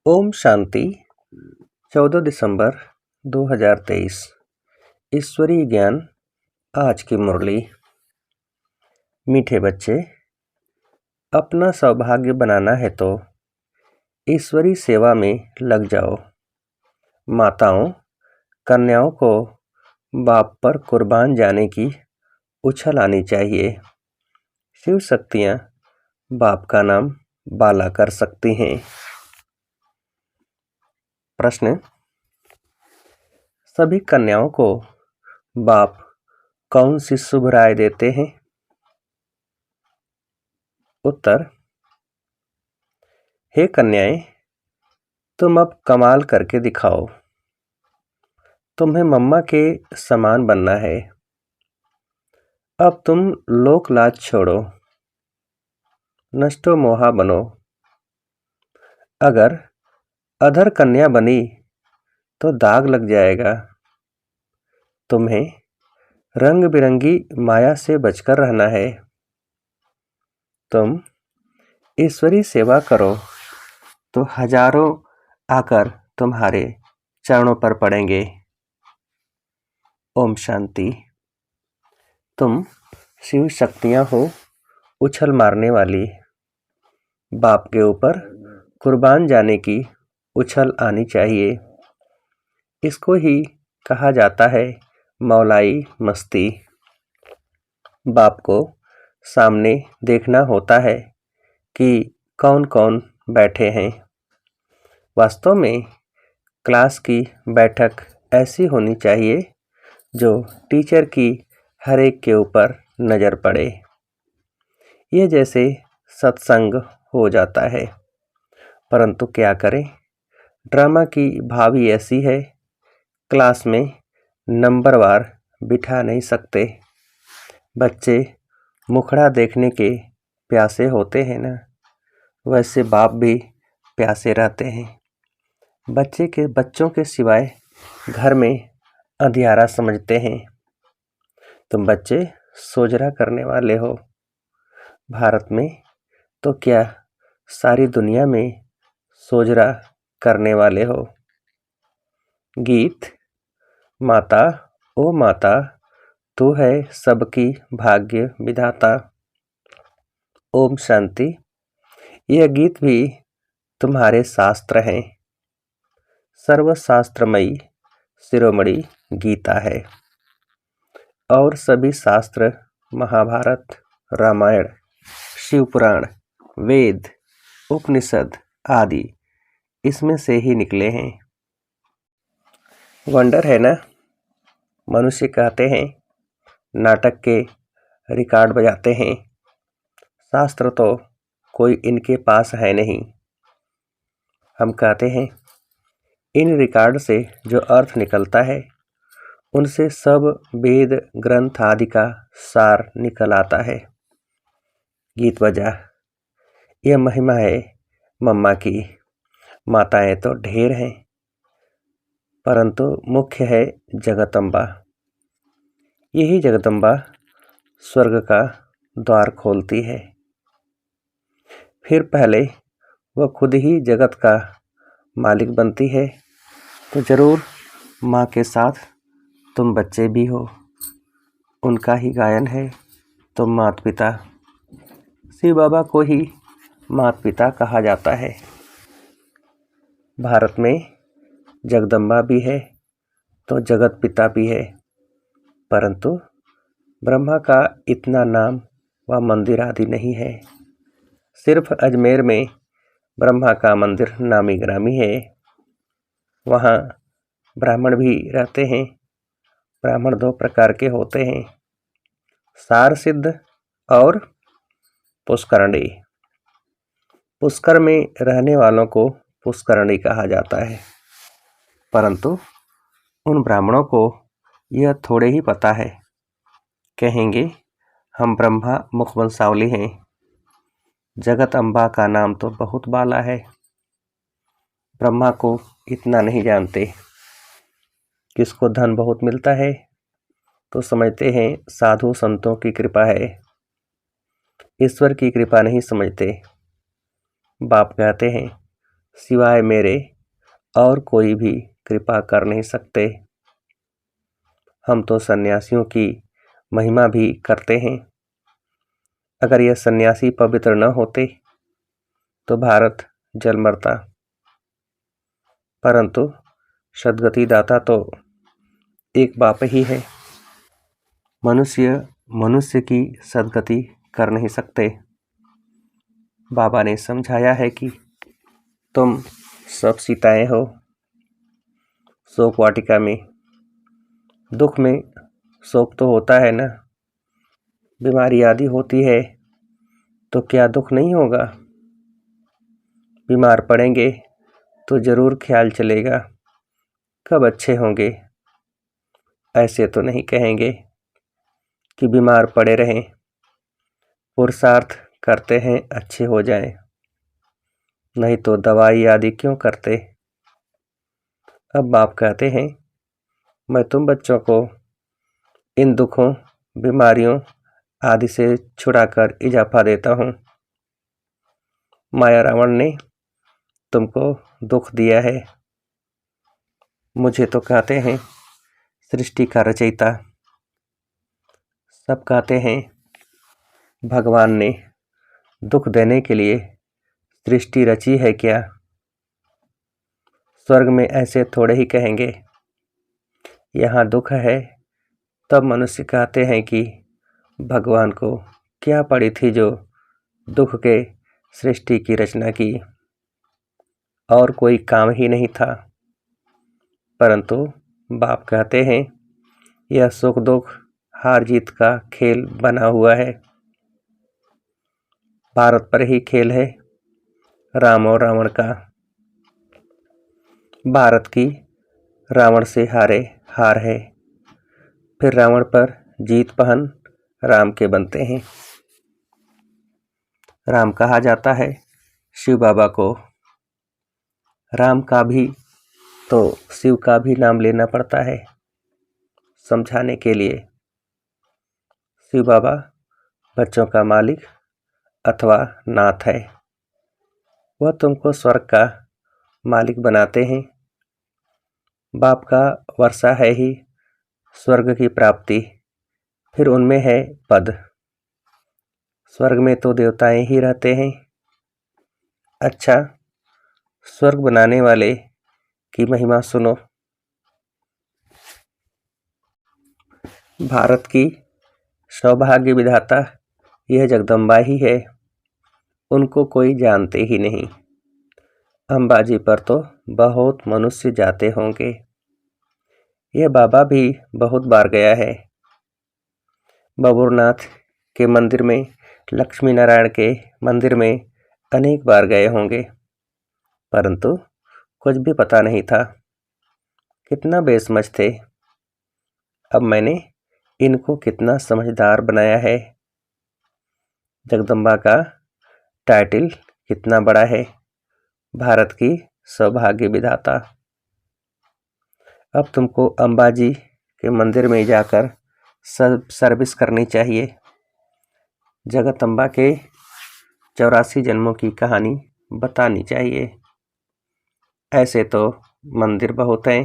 ओम शांति। 14 दिसंबर 2023। ईश्वरीय ज्ञान। आज की मुरली। मीठे बच्चे, अपना सौभाग्य बनाना है तो ईश्वरीय सेवा में लग जाओ। माताओं कन्याओं को बाप पर कुर्बान जाने की उछल आनी चाहिए। शिव शक्तियाँ बाप का नाम बाला कर सकती हैं। प्रश्न: सभी कन्याओं को बाप कौन सी शुभ राय देते हैं? उत्तर: हे कन्याएं, तुम अब कमाल करके दिखाओ। तुम्हें मम्मा के समान बनना है। अब तुम लोक लाज छोड़ो, नष्टो मोहा बनो। अगर अधर कन्या बनी तो दाग लग जाएगा। तुम्हें रंग बिरंगी माया से बचकर रहना है। तुम ईश्वरी सेवा करो तो हजारों आकर तुम्हारे चरणों पर पड़ेंगे। ओम शांति। तुम शिव शक्तियाँ हो उछल मारने वाली। बाप के ऊपर कुर्बान जाने की उछल आनी चाहिए। इसको ही कहा जाता है मौलाई मस्ती। बाप को सामने देखना होता है कि कौन कौन बैठे हैं। वास्तव में क्लास की बैठक ऐसी होनी चाहिए जो टीचर की हर एक के ऊपर नज़र पड़े। ये जैसे सत्संग हो जाता है। परंतु क्या करें, ड्रामा की भावी ऐसी है, क्लास में नंबरवार बिठा नहीं सकते। बच्चे मुखड़ा देखने के प्यासे होते हैं ना, वैसे बाप भी प्यासे रहते हैं। बच्चों के सिवाय घर में अंधियारा समझते हैं। तुम बच्चे सोजरा करने वाले हो। भारत में तो क्या सारी दुनिया में सोजरा करने वाले हो। गीत: माता ओ माता, तू है सबकी भाग्य विधाता। ओम शांति। यह गीत भी तुम्हारे शास्त्र हैं। सर्वशास्त्रमयी शिरोमणि गीता है और सभी शास्त्र महाभारत, रामायण, शिवपुराण, वेद, उपनिषद आदि इसमें से ही निकले हैं। वंडर है ना। मनुष्य कहते हैं नाटक के रिकॉर्ड बजाते हैं। शास्त्र तो कोई इनके पास है नहीं। हम कहते हैं इन रिकॉर्ड से जो अर्थ निकलता है उनसे सब वेद ग्रंथ आदि का सार निकल आता है। गीत बजा। यह महिमा है मम्मा की। माताएं तो ढेर हैं, परंतु मुख्य है जगदम्बा। यही जगदम्बा स्वर्ग का द्वार खोलती है। फिर पहले वह खुद ही जगत का मालिक बनती है, तो जरूर माँ के साथ तुम बच्चे भी हो। उनका ही गायन है तुम माता पिता। शिव बाबा को ही माता पिता कहा जाता है। भारत में जगदम्बा भी है तो जगत पिता भी है, परंतु ब्रह्मा का इतना नाम व मंदिर आदि नहीं है। सिर्फ अजमेर में ब्रह्मा का मंदिर नामी ग्रामी है। वहाँ ब्राह्मण भी रहते हैं। ब्राह्मण दो प्रकार के होते हैं, सार सिद्ध और पुष्करणी। पुष्कर में रहने वालों को पुष्करणी कहा जाता है, परंतु उन ब्राह्मणों को यह थोड़े ही पता है। कहेंगे हम ब्रह्मा मुखवंशावली हैं। जगत अम्बा का नाम तो बहुत बाला है। ब्रह्मा को इतना नहीं जानते। किसको धन बहुत मिलता है तो समझते हैं साधु संतों की कृपा है। ईश्वर की कृपा नहीं समझते। बाप कहते हैं सिवाय मेरे और कोई भी कृपा कर नहीं सकते। हम तो सन्यासियों की महिमा भी करते हैं। अगर यह सन्यासी पवित्र न होते तो भारत जल मरता। परंतु सद्गति दाता तो एक बाप ही है। मनुष्य की सद्गति कर नहीं सकते। बाबा ने समझाया है कि तुम सब सीताएं हो। शोक वाटिका में दुख में शोक तो होता है ना। बीमारी आदि होती है तो क्या दुख नहीं होगा? बीमार पड़ेंगे तो जरूर ख्याल चलेगा कब अच्छे होंगे। ऐसे तो नहीं कहेंगे कि बीमार पड़े रहें, पुरुषार्थ करते हैं अच्छे हो जाएं। नहीं तो दवाई आदि क्यों करते। अब बाप कहते हैं मैं तुम बच्चों को इन दुखों बीमारियों आदि से छुड़ाकर इजाफा देता हूँ। माया रावण ने तुमको दुख दिया है। मुझे तो कहते हैं सृष्टि का रचयिता। सब कहते हैं भगवान ने दुख देने के लिए सृष्टि रची है क्या? स्वर्ग में ऐसे थोड़े ही कहेंगे। यहाँ दुख है तब मनुष्य कहते हैं कि भगवान को क्या पड़ी थी जो दुख के सृष्टि की रचना की, और कोई काम ही नहीं था। परंतु बाप कहते हैं यह सुख दुख हार जीत का खेल बना हुआ है। भारत पर ही खेल है राम और रावण का। भारत की रावण से हारे हार है। फिर रावण पर जीत पहन राम के बनते हैं। राम कहा जाता है शिव बाबा को। राम का भी तो शिव का भी नाम लेना पड़ता है समझाने के लिए। शिव बाबा बच्चों का मालिक अथवा नाथ है। वह तुमको स्वर्ग का मालिक बनाते हैं। बाप का वर्षा है ही स्वर्ग की प्राप्ति, फिर उनमें है पद। स्वर्ग में तो देवताएं ही रहते हैं। अच्छा, स्वर्ग बनाने वाले की महिमा सुनो। भारत की सौभाग्य विधाता यह जगदम्बा ही है। उनको कोई जानते ही नहीं। अंबाजी पर तो बहुत मनुष्य जाते होंगे। यह बाबा भी बहुत बार गया है। बबूरनाथ के मंदिर में, लक्ष्मी नारायण के मंदिर में अनेक बार गए होंगे, परंतु कुछ भी पता नहीं था। कितना बेसमझ थे। अब मैंने इनको कितना समझदार बनाया है। जगदम्बा का टाइटल कितना बड़ा है, भारत की सौभाग्य विधाता। अब तुमको अंबाजी के मंदिर में जाकर सर्विस करनी चाहिए। जगदम्बा के 84 जन्मों की कहानी बतानी चाहिए। ऐसे तो मंदिर बहुत हैं।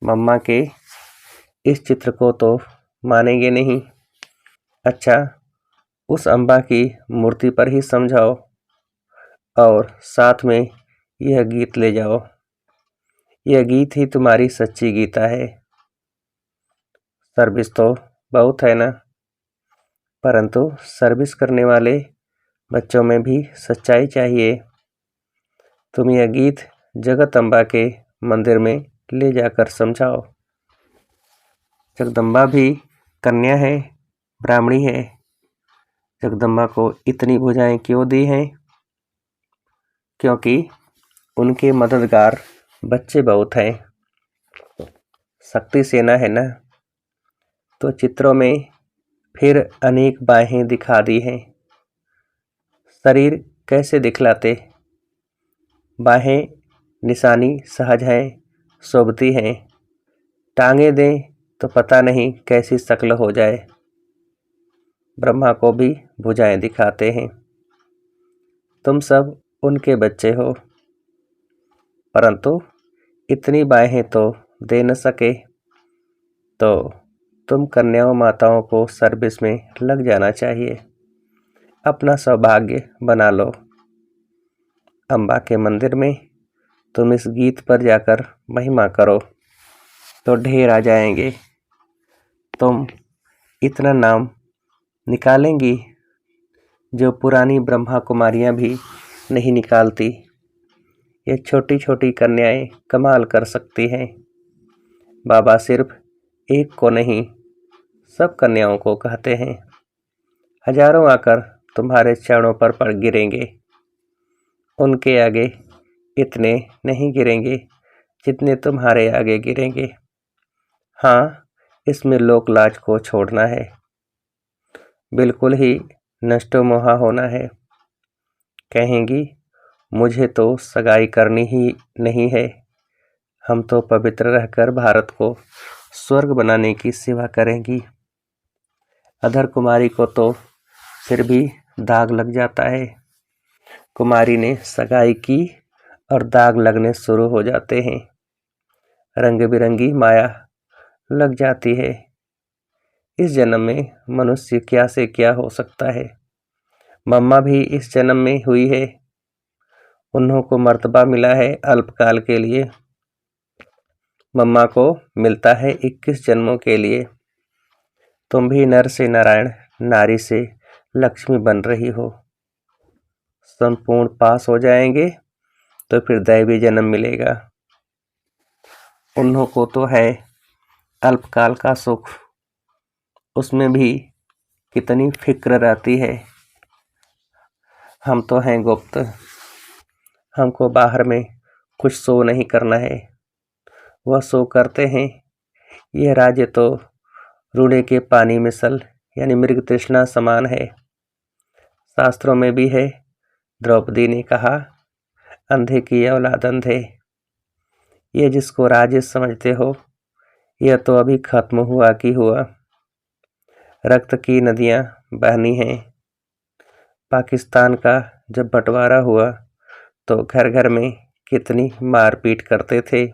मम्मा के इस चित्र को तो मानेंगे नहीं। अच्छा, उस अम्बा की मूर्ति पर ही समझाओ और साथ में यह गीत ले जाओ। यह गीत ही तुम्हारी सच्ची गीता है। सर्विस तो बहुत है ना, परंतु सर्विस करने वाले बच्चों में भी सच्चाई चाहिए। तुम यह गीत जगदम्बा के मंदिर में ले जाकर समझाओ। जगदम्बा भी कन्या है, ब्राह्मणी है। जगदम्बा को इतनी भुजाएं क्यों दी हैं? क्योंकि उनके मददगार बच्चे बहुत हैं। शक्ति सेना है ना, तो चित्रों में फिर अनेक बाहें दिखा दी हैं। शरीर कैसे दिखलाते? बाहें निशानी सहज हैं, शोभती हैं। टांगे दें तो पता नहीं कैसी शक्ल हो जाए। ब्रह्मा को भी भुजाएं दिखाते हैं। तुम सब उनके बच्चे हो। परंतु इतनी बाहें तो दे न सके, तो तुम कन्याओं माताओं को सर्विस में लग जाना चाहिए। अपना सौभाग्य बना लो। अम्बा के मंदिर में तुम इस गीत पर जाकर महिमा करो तो ढेर आ जाएंगे। तुम इतना नाम निकालेंगी जो पुरानी ब्रह्मा कुमारियां भी नहीं निकालती। ये छोटी छोटी कन्याएं कमाल कर सकती हैं। बाबा सिर्फ एक को नहीं, सब कन्याओं को कहते हैं। हजारों आकर तुम्हारे चरणों पर पड़ गिरेंगे। उनके आगे इतने नहीं गिरेंगे जितने तुम्हारे आगे गिरेंगे। हाँ, इसमें लोक लाज को छोड़ना है, बिल्कुल ही नष्टो मोहा होना है। कहेंगी मुझे तो सगाई करनी ही नहीं है, हम तो पवित्र रहकर भारत को स्वर्ग बनाने की सेवा करेंगी। अधर कुमारी को तो फिर भी दाग लग जाता है। कुमारी ने सगाई की और दाग लगने शुरू हो जाते हैं। रंग बिरंगी माया लग जाती है। इस जन्म में मनुष्य क्या से क्या हो सकता है। मम्मा भी इस जन्म में हुई है। उन्हों को मर्तबा मिला है अल्पकाल के लिए। मम्मा को मिलता है 21 जन्मों के लिए। तुम भी नर से नारायण, नारी से लक्ष्मी बन रही हो। संपूर्ण पास हो जाएंगे तो फिर दैवी जन्म मिलेगा। उन्हों को तो है अल्पकाल का सुख, उसमें भी कितनी फिक्र रहती है। हम तो हैं गुप्त, हमको बाहर में कुछ शो नहीं करना है। वह शो करते हैं। यह राज्य तो रूणे के पानी मिसल यानी मृग तृष्णा समान है। शास्त्रों में भी है, द्रौपदी ने कहा अंधे की औलाद अंधे। ये जिसको राज्य समझते हो, यह तो अभी खत्म हुआ कि हुआ। रक्त की नदियां बहनी हैं। पाकिस्तान का जब बंटवारा हुआ तो घर घर में कितनी मारपीट करते थे।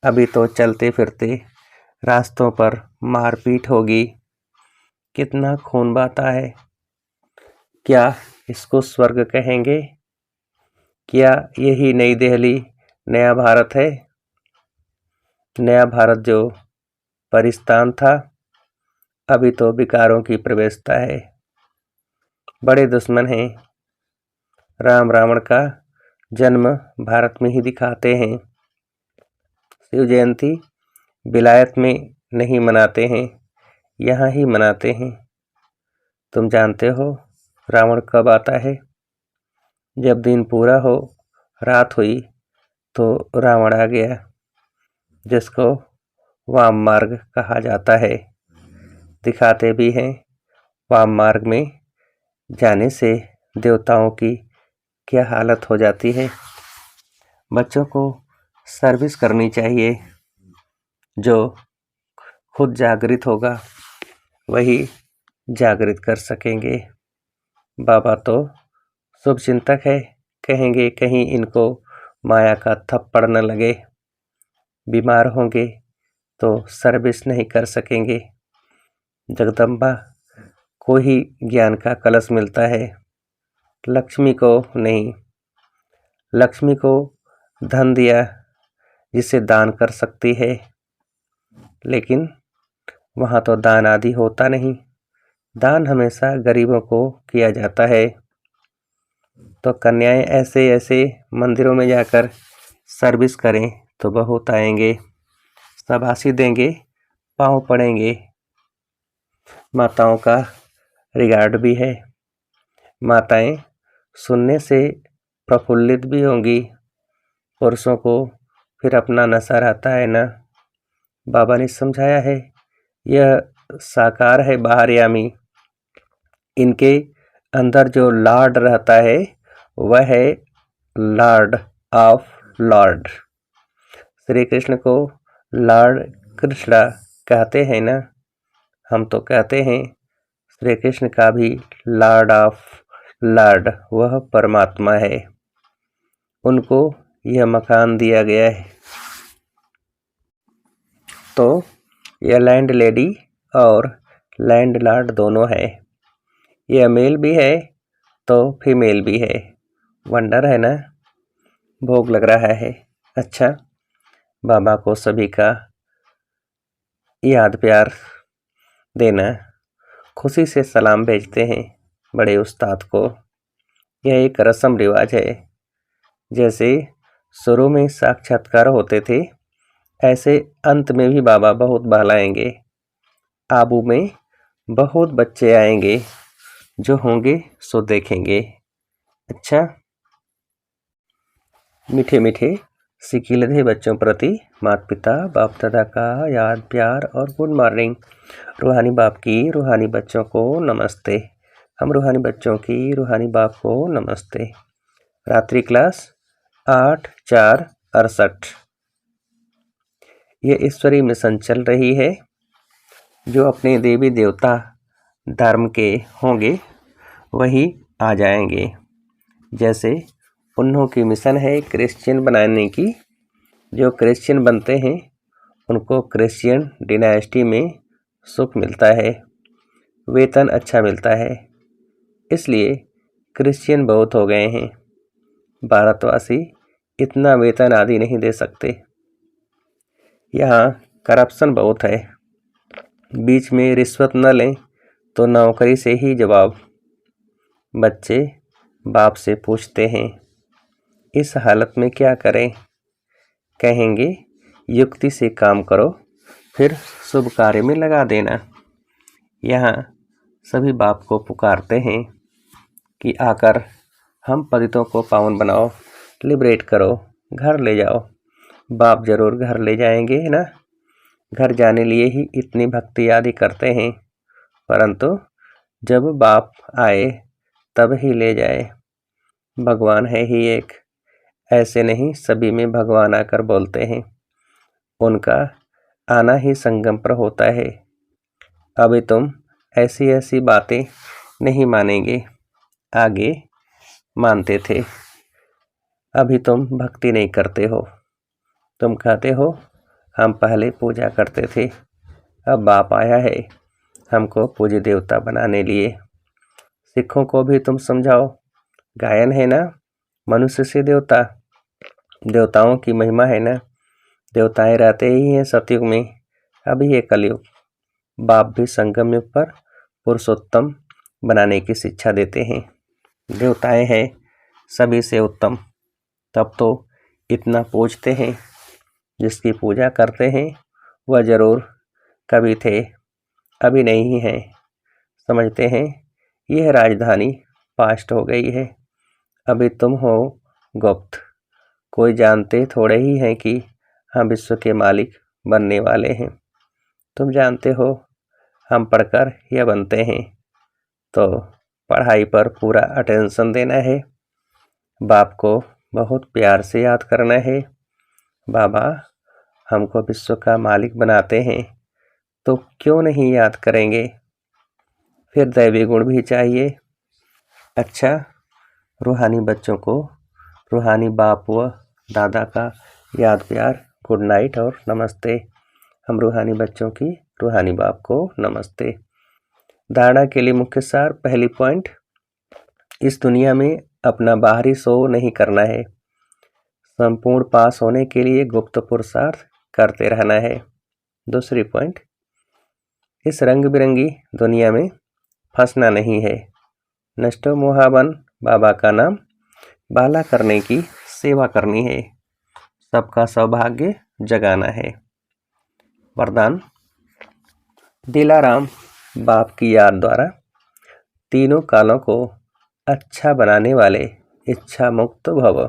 अभी तो चलते फिरते रास्तों पर मारपीट होगी। कितना खून बहता है। क्या इसको स्वर्ग कहेंगे? क्या यही नई दिल्ली नया भारत है? नया भारत जो परिस्तान था, अभी तो विकारों की प्रवेशता है। बड़े दुश्मन हैं। राम रावण का जन्म भारत में ही दिखाते हैं। शिव जयंती विलायत में नहीं मनाते हैं, यहाँ ही मनाते हैं। तुम जानते हो रावण कब आता है? जब दिन पूरा हो, रात हुई तो रावण आ गया, जिसको वाम मार्ग कहा जाता है। दिखाते भी हैं वाम मार्ग में जाने से देवताओं की क्या हालत हो जाती है। बच्चों को सर्विस करनी चाहिए। जो खुद जागृत होगा वही जागृत कर सकेंगे। बाबा तो शुभ चिंतक है, कहेंगे कहीं इनको माया का थप्पड़ न लगे। बीमार होंगे तो सर्विस नहीं कर सकेंगे। जगदम्बा को ही ज्ञान का कलश मिलता है, लक्ष्मी को नहीं। लक्ष्मी को धन दिया जिसे दान कर सकती है, लेकिन वहाँ तो दान आदि होता नहीं। दान हमेशा गरीबों को किया जाता है। तो कन्याएं ऐसे ऐसे मंदिरों में जाकर सर्विस करें तो बहुत आएंगे, शाबाशी देंगे, पाँव पड़ेंगे। माताओं का रिगार्ड भी है। माताएं सुनने से प्रफुल्लित भी होंगी। पुरुषों को फिर अपना नशा रहता है ना। बाबा ने समझाया है, यह साकार है बाहरयामी। इनके अंदर जो लॉर्ड रहता है वह है Lord of Lord. Shri Krishna को लॉर्ड कृष्णा कहते हैं ना। हम तो कहते हैं श्री कृष्ण का भी लॉर्ड ऑफ लॉर्ड वह परमात्मा है। उनको यह मकान दिया गया है। तो यह लैंड लेडी और लैंडलॉर्ड दोनों है। यह मेल भी है तो फीमेल भी है। वंडर है ना? भोग लग रहा है। अच्छा, बाबा को सभी का याद प्यार देना। खुशी से सलाम भेजते हैं बड़े उस्ताद को। यह एक रस्म रिवाज है। जैसे शुरू में साक्षात्कार होते थे, ऐसे अंत में भी बाबा बहुत बहलाएंगे। आबू में बहुत बच्चे आएंगे, जो होंगे सो देखेंगे। अच्छा, मीठे मीठे सिकीलधे बच्चों प्रति माता पिता बाप दादा का याद प्यार और गुड मॉर्निंग। रूहानी बाप की रूहानी बच्चों को नमस्ते। हम रूहानी बच्चों की रूहानी बाप को नमस्ते। रात्रि क्लास 8/4/68। ये ईश्वरीय मिशन चल रही है। जो अपने देवी देवता धर्म के होंगे वही आ जाएंगे। जैसे उन्हों की मिशन है क्रिश्चियन बनाने की। जो क्रिश्चियन बनते हैं उनको क्रिश्चियन डिनास्टी में सुख मिलता है, वेतन अच्छा मिलता है। इसलिए क्रिश्चियन बहुत हो गए हैं। भारतवासी इतना वेतन आदि नहीं दे सकते। यहाँ करप्शन बहुत है। बीच में रिश्वत न लें तो नौकरी से ही जवाब। बच्चे बाप से पूछते हैं, इस हालत में क्या करें? कहेंगे युक्ति से काम करो, फिर शुभ कार्य में लगा देना। यहाँ सभी बाप को पुकारते हैं कि आकर हम पतितों को पावन बनाओ, लिबरेट करो, घर ले जाओ। बाप जरूर घर ले जाएंगे ना। घर जाने लिए ही इतनी भक्ति आदि करते हैं, परंतु जब बाप आए तब ही ले जाए। भगवान है ही एक, ऐसे नहीं सभी में भगवान आकर बोलते हैं। उनका आना ही संगम पर होता है। अभी तुम ऐसी ऐसी बातें नहीं मानेंगे, आगे मानते थे। अभी तुम भक्ति नहीं करते हो। तुम कहते हो हम पहले पूजा करते थे, अब बाप आया है हमको पूज्य देवता बनाने लिए। सिखों को भी तुम समझाओ। गायन है ना, मनुष्य से देवता, देवताओं की महिमा है ना। देवताएं रहते ही हैं सतयुग में, अभी ये कलयुग। बाप भी संगम युग पर पुरुषोत्तम बनाने की शिक्षा देते हैं। देवताएं हैं सभी से उत्तम, तब तो इतना पूजते हैं। जिसकी पूजा करते हैं वह जरूर कभी थे, अभी नहीं है। समझते हैं यह राजधानी पास्ट हो गई है, अभी तुम हो गुप्त। कोई जानते थोड़े ही हैं कि हम विश्व के मालिक बनने वाले हैं। तुम जानते हो हम पढ़कर यह बनते हैं, तो पढ़ाई पर पूरा अटेंशन देना है। बाप को बहुत प्यार से याद करना है। बाबा हमको विश्व का मालिक बनाते हैं, तो क्यों नहीं याद करेंगे? फिर दैवी गुण भी चाहिए। अच्छा, रूहानी बच्चों को रूहानी बाप व दादा का याद प्यार, गुड नाइट और नमस्ते। हम रूहानी बच्चों की रूहानी बाप को नमस्ते। धारणा के लिए मुख्य सार। पहली पॉइंट, इस दुनिया में अपना बाहरी शो नहीं करना है। संपूर्ण पास होने के लिए गुप्त पुरुषार्थ करते रहना है। दूसरी पॉइंट, इस रंग बिरंगी दुनिया में फंसना नहीं है। नष्टो मोहाबन बाबा का नाम बाला करने की सेवा करनी है। सबका सौभाग्य जगाना है। वरदान, दिलाराम बाप की याद द्वारा तीनों कालों को अच्छा बनाने वाले इच्छा मुक्त भव।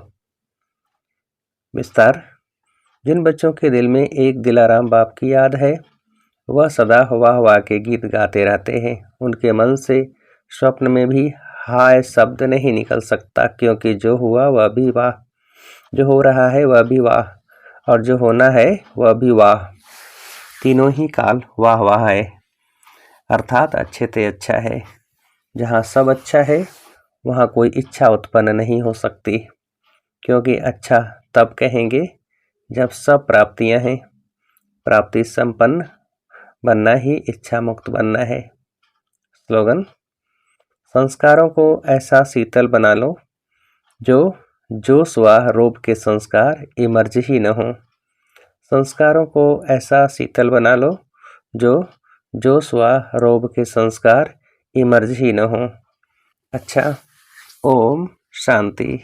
विस्तार, जिन बच्चों के दिल में एक दिलाराम बाप की याद है वह सदा वाह वाह के गीत गाते रहते हैं। उनके मन से स्वप्न में भी हाय शब्द नहीं निकल सकता, क्योंकि जो हुआ वह भी वाह, जो हो रहा है वह भी वाह, और जो होना है वह भी वाह। तीनों ही काल वाह वाह है, अर्थात अच्छे ते अच्छा है। जहाँ सब अच्छा है वहाँ कोई इच्छा उत्पन्न नहीं हो सकती, क्योंकि अच्छा तब कहेंगे जब सब प्राप्तियां हैं। प्राप्ति संपन्न बनना ही इच्छा मुक्त बनना है। स्लोगन: संस्कारों को ऐसा शीतल बना लो जो जोश व रोब के संस्कार इमर्ज ही न हो। संस्कारों को ऐसा शीतल बना लो जो जोश व रोब के संस्कार इमर्ज ही न हो। अच्छा, ओम शांति।